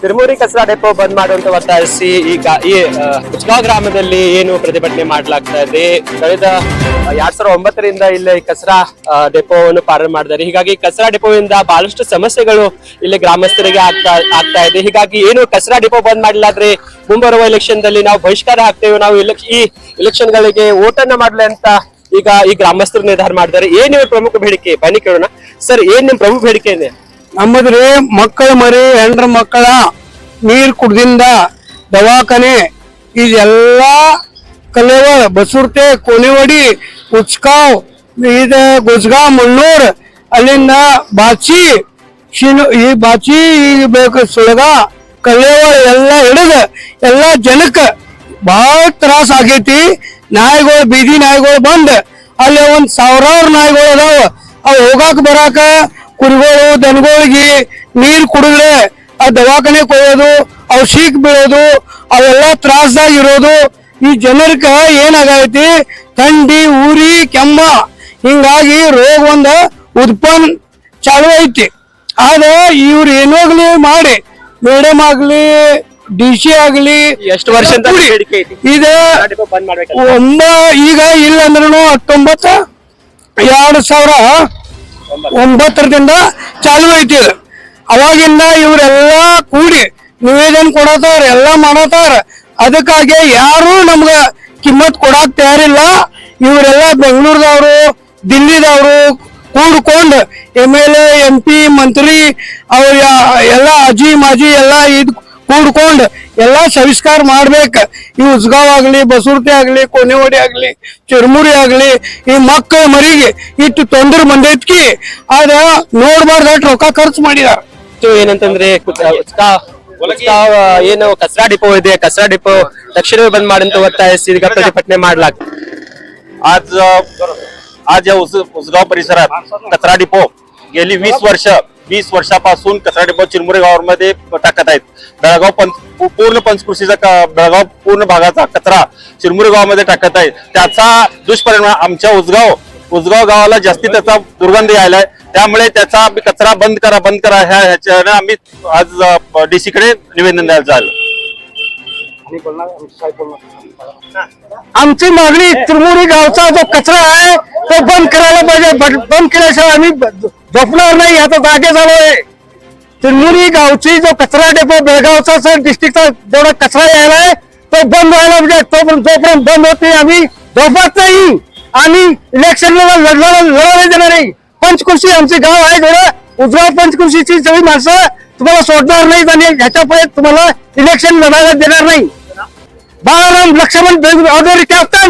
ತಿರುಮೂರಿ ಕಸರಾ depot ಬಂದ್ ಮಾಡುವಂತ ಒತ್ತಾಯಿಸಿ ಈಗ ಈ ಕುಚಗಾಂವ್ ಗ್ರಾಮದಲ್ಲಿ ಏನು ಪ್ರತಿಭಟನೆ ಮಾಡಲಾಗ್ತಾ ಇದೆ. ಕಳೆದ 2009ರಿಂದ ಇಲ್ಲೇ ಈ ಕಸರಾ ಡೆಪೋವನ್ನು ಪ್ರಾರಂಭ ಮಾಡಿದ್ದಾರೆ. ಹೀಗಾಗಿ ಕಸರಾ ಡೆಪೋದಿಂದ ಬಹಳಷ್ಟು ಸಮಸ್ಯೆಗಳು ಇಲ್ಲಿ ಗ್ರಾಮಸ್ಥರಿಗೆ ಆಗ್ತಾ ಇದೆ. ಹೀಗಾಗಿ ಏನು ಕಸರಾ ಡೆಪೋ ಬಂದ್ ಮಾಡಿಲ್ಲಾದ್ರೆ ಮುಂಬರುವ ಎಲೆಕ್ಷನ್ ದಲ್ಲಿ ನಾವು ಬಹಿಷ್ಕಾರ ಹಾಕ್ತೇವೆ, ನಾವು ಈ ಎಲೆಕ್ಷನ್ ಗಳಿಗೆ ವೋಟನ್ನ ಮಾಡಲಿ ಅಂತ ಈಗ ಈ ಗ್ರಾಮಸ್ಥರು ನಿರ್ಧಾರ ಮಾಡಿದ್ದಾರೆ. ಏನ್ ನಿಮ್ಮ ಪ್ರಮುಖ ಬೇಡಿಕೆ ಬನ್ನಿ ಕೇಳೋಣ. ಸರ್, ಏನ್ ನಿಮ್ ಪ್ರಮುಖ ಬೇಡಿಕೆ ಇದೆ? ನಮ್ಮದ್ರಿ ಮಕ್ಕಳ ಮರಿ ಹೆಂಡ್ರ ಮಕ್ಕಳ ನೀರ್ ಕುಡ್ದಿಂದ ದವಾಖಾನೆ ಇದೆಲ್ಲಾ ಕಲೇವಳ ಬಸೂರ್ತೆ ಕೋನೆವಾಡಿ ಉಚ್ಕಾವ್ ಇದ ಗುಜ್ಗಾಂವ್ ಮುಳ್ಳೂರ್ ಅಲ್ಲಿಂದ ಬಾಚಿ ಈ ಬಾಚಿ ಬೇಕು ಸುಳಗ ಕಲೇವಳ ಎಲ್ಲಾ ಹಿಡಿದ ಎಲ್ಲಾ ಜನಕ್ಕ ಬಹಳ ತ್ರಾಸ ಆಗೈತಿ. ನಾಯಿಗಳು ಬೀದಿ ನಾಯಿಗಳು ಬಂದ್ ಅಲ್ಲಿ ಒಂದ್ ಸಾವಿರಾರು ನಾಯಿಗಳು ಅದಾವ. ಅವ್ ಹೋಗಾಕ ಬರಾಕ ಕುರಿಗಳು ದನಗಳಿಗೆ ನೀರ್ ಕುಡಿದ್ರೆ ಆ ದವಾಖಾನೆ ಕೊಯ್ಯೋದು, ಅವ್ ಶೀಕ್ ಬೀಳೋದು, ಅವೆಲ್ಲ ತ್ರಾಸದಾಗ ಇರೋದು. ಈ ಜನರ್ಕ ಏನಾಗೈತಿ, ಥಂಡಿ ಉರಿ ಕೆಮ್ಮ ಹಿಂಗಾಗಿ ರೋಗ ಒಂದ ಉತ್ಪನ್ನ ಚಾಲು ಐತಿ. ಆದ್ರೆ ಇವ್ರು ಏನೋಗ್ಲಿ ಮಾಡಿ ಮೇಡಮ್ ಆಗ್ಲಿ DC ಆಗ್ಲಿ ಎಷ್ಟು ವರ್ಷ ಇದು ಈಗ ಇಲ್ಲ ಅಂದ್ರೂ 2009ರಿಂದ ಚಾಲು ಐತಿ. ಅವಾಗಿಂದ ಇವರೆಲ್ಲಾ ಕೂಡಿ ನಿವೇದನೆ ಕೊಡತಾರ, ಎಲ್ಲಾ ಮಾಡತಾರ. ಅದಕ್ಕಾಗಿ ಯಾರು ನಮ್ಗ ಕಿಮ್ಮತ್ ಕೊಡಾಕ್ ತಯಾರಿಲ್ಲ. ಇವರೆಲ್ಲ ಬೆಂಗಳೂರದವ್ರು ದಿಲ್ಲಿದವ್ರು ಕೂಡ್ಕೊಂಡು MLA MP ಮಂತ್ರಿ ಅವ್ರ ಎಲ್ಲಾ ಅಜ್ಜಿ ಮಾಜಿ ಎಲ್ಲಾ ಇದ್ ಕೂಡ್ಕೊಂಡು ಎಲ್ಲಾ ಸವಿಸ್ಕಾರ ಮಾಡ್ಬೇಕ. ಈ ಉಸ್ಗಾವ್ ಆಗ್ಲಿ, ಬಸೂರ್ತಿ ಆಗ್ಲಿ, ಕೋನೆವಾಡಿ ಆಗ್ಲಿ, ಚಿರುಮುರಿ ಆಗ್ಲಿ, ಈ ಮಕ್ಕಳ ಮರಿಗೆ ಇಟ್ಟು ತೊಂದ್ರೆ ಬಂದೈತ್ಕಿ ಅದ ನೋಡ್ಬಾರ್ದ ರೊಕ್ಕ ಖರ್ಚು ಮಾಡಿದಾರ. ಏನಂತಂದ್ರೆ ಏನು ಕಸರಾ ಡಿಪೋ ಇದೆ, ಕಸರಾ ಡಿಪೋ ತಕ್ಷಣವೇ ಬಂದ್ ಮಾಡಂತ ಒತ್ತಾಯಿಸಿ ಈಗ ಪ್ರತಿಭಟನೆ ಮಾಡ್ಲಾಗ್ತದೆ. आज या उसगाव परिसरात कचरा डिपो गेली 20 वर्षापासून कचरा डिपो चिरमुरे गावामध्ये टाकत आहेत. बेळगाव पूर्ण पंचकृषीचा बेळगाव पूर्ण भागाचा कचरा चिरमुरे गावामध्ये टाकत आहेत. त्याचा दुष्परिणाम आमच्या उसगाव गावाला जास्ती त्याचा दुर्गंध यायलाय. त्यामुळे त्याचा कचरा बंद करा ह्याच्याने आम्ही आज DC कडे निवेदन द्यायला जायला. आमची मागणी चिरमुरी गावचा जो कचरा आहे तो बंद करायला पाहिजे. बंद केल्याशिवाय आम्ही झोपणार नाही याचा जागे झालोय. चिरमुरी गावची जो कचरा डेपो बेळगावचा डिस्ट्रिक्टचा जेवढा कचरा यायलाय तो बंद व्हायला पाहिजे. जोपर्यंत बंद होत नाही आम्ही झोपत नाही. आम्ही इलेक्शनला लढायला देणार नाही. पंचकृषी आमचे गाव आहे, थोडं उजगाव पंचकृषीची सगळी माणसं तुम्हाला सोडणार नाहीत आणि ह्याच्यापुढे तुम्हाला इलेक्शन लढायला देणार नाही. Balaram Lakshman order captain